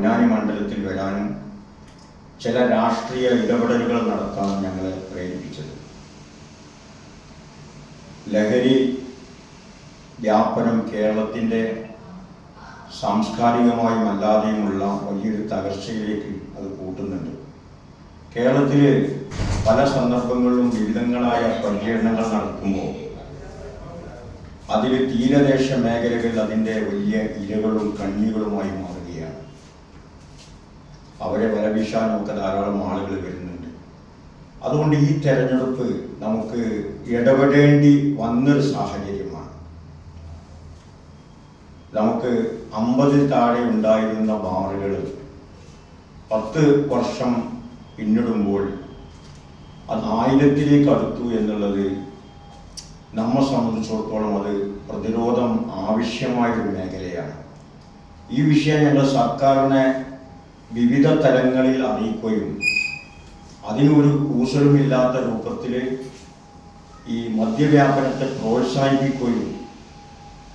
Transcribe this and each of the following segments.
പൊന്നാനി മണ്ഡലത്തിൽ വരാനും ചില രാഷ്ട്രീയ ഇടപെടലുകൾ നടത്താനും ഞങ്ങളെ പ്രേരിപ്പിച്ചത്. ലഹരി വ്യാപനം കേരളത്തിൻ്റെ സാംസ്കാരികമായും അല്ലാതെയുമുള്ള വലിയൊരു തകർച്ചയിലേക്ക് അത് കൂട്ടുന്നുണ്ട്. കേരളത്തിൽ പല സന്ദർഭങ്ങളിലും വിവിധങ്ങളായ പര്യടനങ്ങൾ നടക്കുമ്പോൾ അതിൽ തീരദേശ മേഖലകൾ അതിൻ്റെ വലിയ ഇരകളും കണ്ണികളുമായി മാറുകയാണ്. അവരെ വലവീശാനൊക്കെ ധാരാളം ആളുകൾ വരുന്നുണ്ട്. അതുകൊണ്ട് ഈ തെരഞ്ഞെടുപ്പ് നമുക്ക് ഇടപെടേണ്ടി വന്നൊരു സാഹചര്യമാണ്. നമുക്ക് 50 താഴെ ഉണ്ടായിരുന്ന ബാറുകൾ 10 വർഷം പിന്നിടുമ്പോൾ അത് 1000-ലേക്ക് അടുത്തു എന്നുള്ളത് നമ്മെ സംബന്ധിച്ചിടത്തോളം അത് പ്രതിരോധം ആവശ്യമായൊരു മേഖലയാണ്. ഈ വിഷയം ഞങ്ങൾ സർക്കാരിനെ വിവിധ തലങ്ങളിൽ അറിയിക്കുകയും അതിനൊരു കൂസലുമില്ലാത്ത രൂപത്തിൽ ഈ മദ്യവ്യാപനത്തെ പ്രോത്സാഹിപ്പിക്കുകയും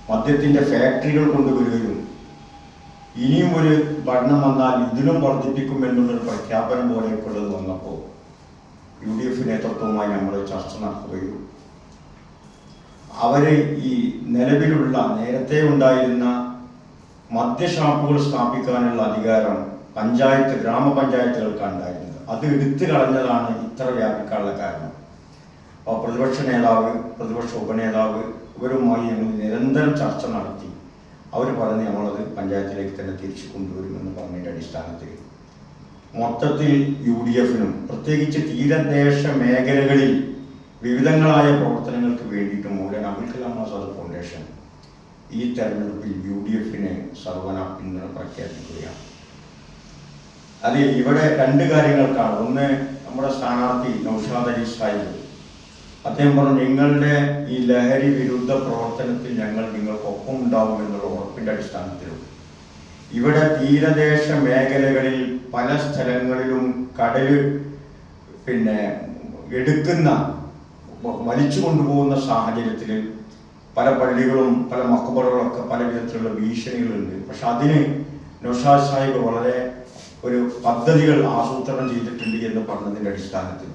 മദ്യത്തിൻ്റെ ഫാക്ടറികൾ കൊണ്ടുവരികയും ഇനിയും ഒരു പഠനം വന്നാൽ ഇതിലും വർദ്ധിപ്പിക്കുമെന്നുള്ളൊരു പ്രഖ്യാപനം പോലെയൊക്കെയുള്ളത് വന്നപ്പോൾ UDF നേതൃത്വവുമായി നമ്മൾ ചർച്ച നടത്തുകയും അവർ ഈ നിലവിലുള്ള നേരത്തെ ഉണ്ടായിരുന്ന മദ്യഷാപ്പുകൾ സ്ഥാപിക്കാനുള്ള അധികാരം ഗ്രാമപഞ്ചായത്തുകൾക്കാണ് ഉണ്ടായിരുന്നത്. അത് എടുത്തു കളഞ്ഞതാണ് ഇത്ര വ്യാപിക്കാനുള്ള കാരണം. അപ്പോൾ പ്രതിപക്ഷ നേതാവ്, പ്രതിപക്ഷ ഉപനേതാവ് ഇവരുമായി ഞങ്ങൾ നിരന്തരം ചർച്ച നടത്തി. അവർ പറഞ്ഞ് നമ്മളത് പഞ്ചായത്തിലേക്ക് തന്നെ തിരിച്ചു കൊണ്ടുവരുമെന്ന് പറഞ്ഞതിൻ്റെ അടിസ്ഥാനത്തിൽ മൊത്തത്തിൽ UDF-നും പ്രത്യേകിച്ച് തീരദേശ മേഖലകളിൽ വിവിധങ്ങളായ പ്രവർത്തനങ്ങൾക്ക് വേണ്ടിയിട്ട് മൗലാന അബുൽ കലാം ആസാദ് ഫൗണ്ടേഷൻ ഈ തെരഞ്ഞെടുപ്പിൽ UDF-ന് സർവ്വന പിന്തുണ പ്രഖ്യാപിക്കുകയാണ്. അത് ഇവിടെ 2 കാര്യങ്ങൾക്കാണ്. ഒന്ന്, നമ്മുടെ സ്ഥാനാർത്ഥി നൗഷാദ് അലി സാഹിബ് അദ്ദേഹം പറഞ്ഞു, നിങ്ങളുടെ ഈ ലഹരി വിരുദ്ധ പ്രവർത്തനത്തിൽ ഞങ്ങൾ നിങ്ങൾക്കൊപ്പം ഉണ്ടാവുമെന്നുള്ള ഉറപ്പിൻ്റെ അടിസ്ഥാനത്തിലും ഇവിടെ തീരദേശ മേഖലകളിൽ പല സ്ഥലങ്ങളിലും കടല് എടുക്കുന്ന വലിച്ചു കൊണ്ടുപോകുന്ന സാഹചര്യത്തിൽ പല പള്ളികളും പല മഖബറുകളൊക്കെ പല വിധത്തിലുള്ള ഭീഷണികളുണ്ട്. പക്ഷെ അതിന് നൗഷാദ് സാഹിബ് വളരെ ഒരു പദ്ധതികൾ ആസൂത്രണം ചെയ്തിട്ടുണ്ട് എന്ന് പറഞ്ഞതിൻ്റെ അടിസ്ഥാനത്തിൽ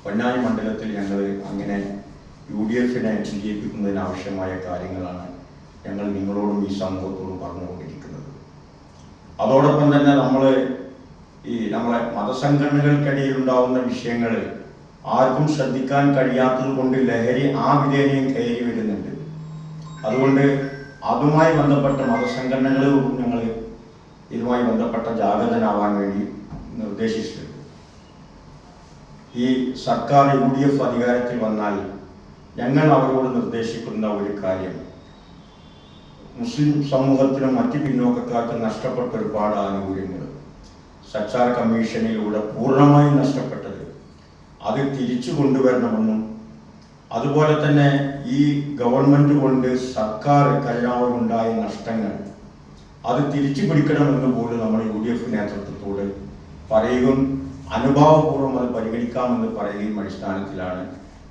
പൊന്നാനി മണ്ഡലത്തിൽ ഞങ്ങൾ അങ്ങനെ UDF-നെ വിജയിപ്പിക്കുന്നതിന് ആവശ്യമായ കാര്യങ്ങളാണ് ഞങ്ങൾ നിങ്ങളോടും ഈ സമൂഹത്തോടും പറഞ്ഞുകൊണ്ടിരിക്കുന്നത്. അതോടൊപ്പം തന്നെ നമ്മളെ മതസംഘടനകൾക്കിടയിൽ ഉണ്ടാവുന്ന വിഷയങ്ങൾ ആർക്കും ശ്രദ്ധിക്കാൻ കഴിയാത്തത് കൊണ്ട് ലഹരി ആ വിധേനയും കയറി വരുന്നുണ്ട്. അതുകൊണ്ട് അതുമായി ബന്ധപ്പെട്ട മതസംഘടനകളും ഞങ്ങൾ ഇതുമായി ബന്ധപ്പെട്ട ജാഗ്രതനാവാൻ വേണ്ടി നിർദ്ദേശിച്ചിട്ടുണ്ട്. ഈ സർക്കാർ UDF അധികാരത്തിൽ വന്നാൽ ഞങ്ങൾ അവരോട് നിർദ്ദേശിക്കുന്ന ഒരു കാര്യം, മുസ്ലിം സമൂഹത്തിനും മറ്റ് പിന്നോക്കക്കാർക്കും നഷ്ടപ്പെട്ട ഒരുപാട് ആനുകൂല്യങ്ങൾ സർക്കാർ കമ്മീഷനിലൂടെ പൂർണ്ണമായും നഷ്ടപ്പെട്ടത് അത് തിരിച്ചു കൊണ്ടുവരണമെന്നും അതുപോലെ തന്നെ ഈ ഗവൺമെൻറ് കൊണ്ട് സർക്കാർ ഖജനാവിനുണ്ടായ നഷ്ടങ്ങൾ അത് തിരിച്ചു പിടിക്കണമെന്ന് പോലും നമ്മൾ UDF നേതൃത്വത്തോട് പറയുകയും അനുഭാവപൂർവ്വം അത് പരിഗണിക്കാമെന്ന് പറയുകയും അടിസ്ഥാനത്തിലാണ്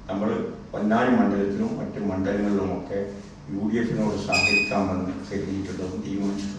നമ്മൾ പൊന്നാനി മണ്ഡലത്തിലും മറ്റ് മണ്ഡലങ്ങളിലുമൊക്കെ UDF-നോട് സഹകരിക്കാമെന്ന് കരുതിയിട്ടുള്ളതും തീരുമാനിച്ചിട്ടുള്ളത്.